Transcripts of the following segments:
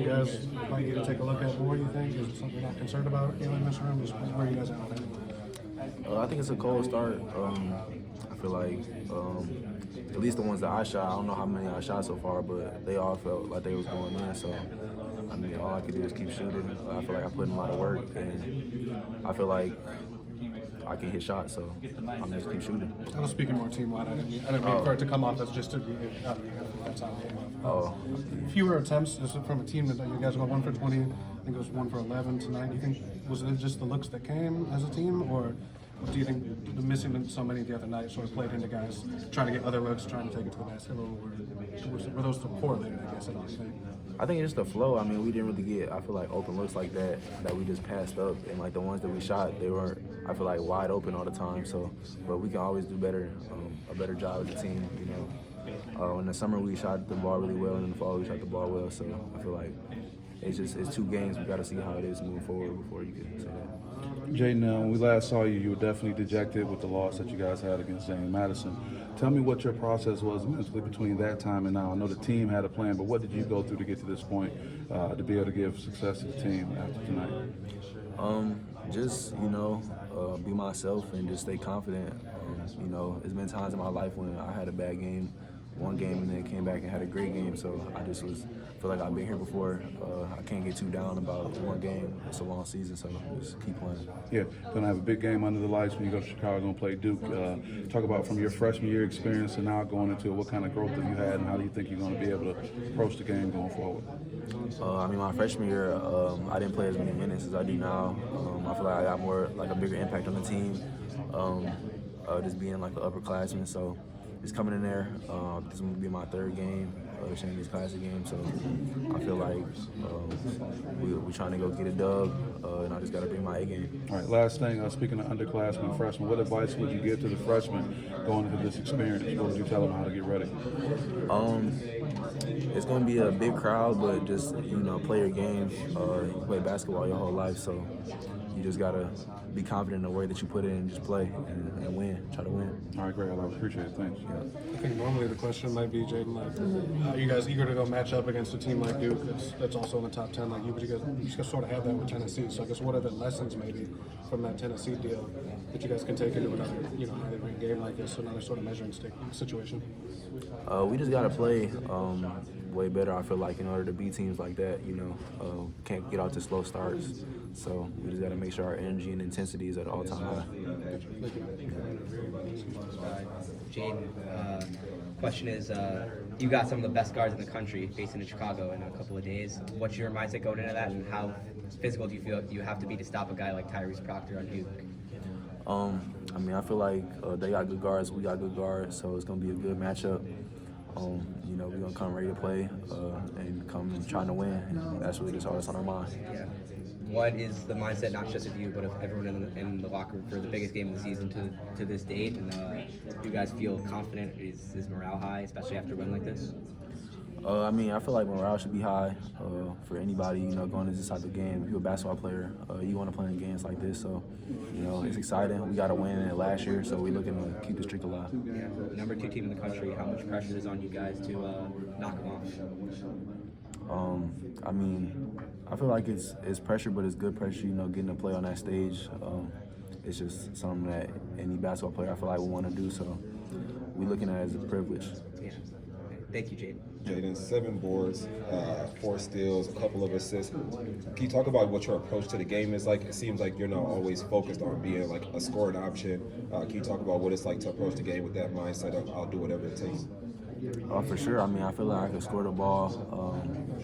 You guys might need to take a look at more, you think? Is it something you're not concerned about in this room? Just where you guys at with that? I think it's a cold start. I feel like at least the ones that I shot, I don't know how many I shot so far, but they all felt like they was going in. So, I mean, all I could do is keep shooting. I feel like I put in a lot of work, and I feel like I can hit shots, so I'm just keep shooting. I was speaking more team-wide. I didn't mean for it to come off as just to be out of the Oh. Fewer attempts just from a team that you guys went 1 for 20. I think it was 1 for 11 tonight. Do you think was it just the looks that came as a team, or do you think the missing so many the other night sort of played into guys trying to get other looks, trying to take it to the basket, or were those correlated? I guess at all. I think it's just the flow. I mean, we didn't really get, I feel like, open looks like that we just passed up. And, like, the ones that we shot, they were, I feel like, wide open all the time. So, but we can always do better, a better job as a team, you know. In the summer, we shot the ball really well, and in the fall, we shot the ball well. So I feel like it's 2 games. We got to see how it is moving forward before you can say that. Jaden, when we last saw you, you were definitely dejected with the loss that you guys had against James Madison. Tell me what your process was mentally between that time and now. I know the team had a plan, but what did you go through to get to this point to be able to give success to the team after tonight? Just, you know, be myself and just stay confident. You know, there's been times in my life when I had a bad game, one game, and then came back and had a great game. So I just feel like I've been here before. I can't get too down about one game. It's a long season, so just keep playing. Yeah, gonna have a big game under the lights when you go to Chicago and play Duke. Talk about from your freshman year experience and now going into it, what kind of growth have you had, and how do you think you're going to be able to approach the game going forward? I mean, my freshman year, I didn't play as many minutes as I do now. I feel like I got more, like, a bigger impact on the team, just being like an upperclassman. So just coming in there, this is going to be my 3rd game, Champions Classic game. So I feel like we're trying to go get a dub, and I just got to bring my A game. All right, last thing, speaking of underclassmen, freshmen, what advice would you give to the freshmen going into this experience? What would you tell them how to get ready? It's going to be a big crowd, but just, you know, play your game. You play basketball your whole life, so you just got to be confident in the way that you put it and just play and win, try to win. All right, great. I appreciate it. Thanks. I think normally the question might be, Jaden, like, are you guys eager to go match up against a team like Duke that's also in the top 10 like you, but you guys sort of have that with Tennessee. So I guess what are the lessons maybe from that Tennessee deal that you guys can take into another, you know, highly ranked game like this, another sort of measuring stick situation? We just got to play way better, I feel like, in order to beat teams like that, you know. Can't get out to slow starts. So we just got to make sure our energy and intensity is at an all-time high. Jaden, question is, you got some of the best guards in the country facing in Chicago in a couple of days. What's your mindset going into that, and how physical do you feel you have to be to stop a guy like Tyrese Proctor on Duke? I mean, I feel like they got good guards, we got good guards, so it's going to be a good matchup. You know, we're going to come ready to play and come trying to win. And that's really just all that's on our mind. Yeah. What is the mindset, not just of you, but of everyone in the locker room for the biggest game of the season to this date? And do you guys feel confident? Is morale high, especially after a win like this? I mean, I feel like morale should be high for anybody, you know, going into this type of game. If you're a basketball player, you want to play in games like this. So, you know, it's exciting. We got a win in it last year, so we're looking to keep the streak alive. Yeah. Number 2 team in the country, how much pressure is on you guys to knock them off? I mean, I feel like it's pressure, but it's good pressure, you know, getting to play on that stage. It's just something that any basketball player, I feel like, would want to do. So we're looking at it as a privilege. Yeah. Thank you, Jaden. Jaden, 7 boards, 4 steals, a couple of assists. Can you talk about what your approach to the game is like? It seems like you're not always focused on being like a scoring option. Can you talk about what it's like to approach the game with that mindset of I'll do whatever it takes? For sure. I mean, I feel like I can score the ball,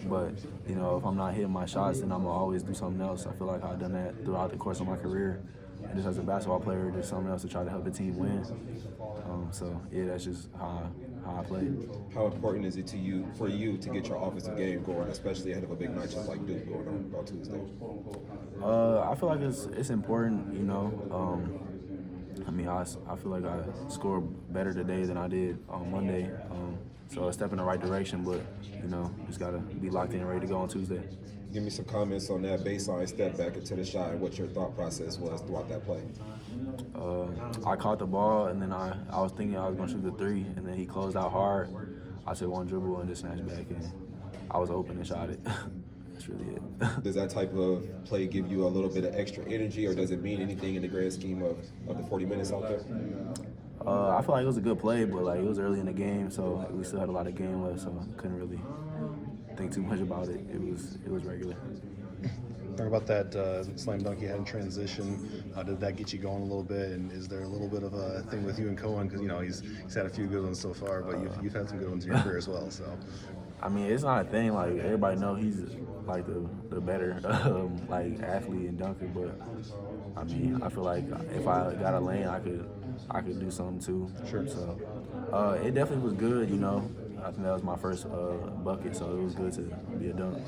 but, you know, if I'm not hitting my shots, then I'm going to always do something else. I feel like I've done that throughout the course of my career. And just as a basketball player, there's something else to try to help the team win. So, yeah, that's just how I play. How important is it for you to get your offensive game going, especially ahead of a big night just like Duke going on Tuesday? I feel like it's important, you know. I mean, I feel like I scored better today than I did on Monday. So a step in the right direction, but, you know, just got to be locked in and ready to go on Tuesday. Give me some comments on that baseline step back into the shot and what your thought process was throughout that play. I caught the ball, and then I was thinking I was going to shoot the 3, and then he closed out hard. I took one dribble and just snatched back, and I was open and shot it. Does that type of play give you a little bit of extra energy, or does it mean anything in the grand scheme of the 40 minutes out there? I feel like it was a good play, but like it was early in the game, so we still had a lot of game left, so I couldn't really think too much about it. It was regular. Talk about that slam dunk you had in transition. Did that get you going a little bit? And is there a little bit of a thing with you and Cohen? Because he's had a few good ones so far, but you've had some good ones in your career as well. So, I mean, it's not a thing. Like everybody know he's like the better like athlete and dunker, but I mean, I feel like if I got a lane, I could do something too. Sure. So it definitely was good. I think that was my first bucket, so it was good to be a dunk.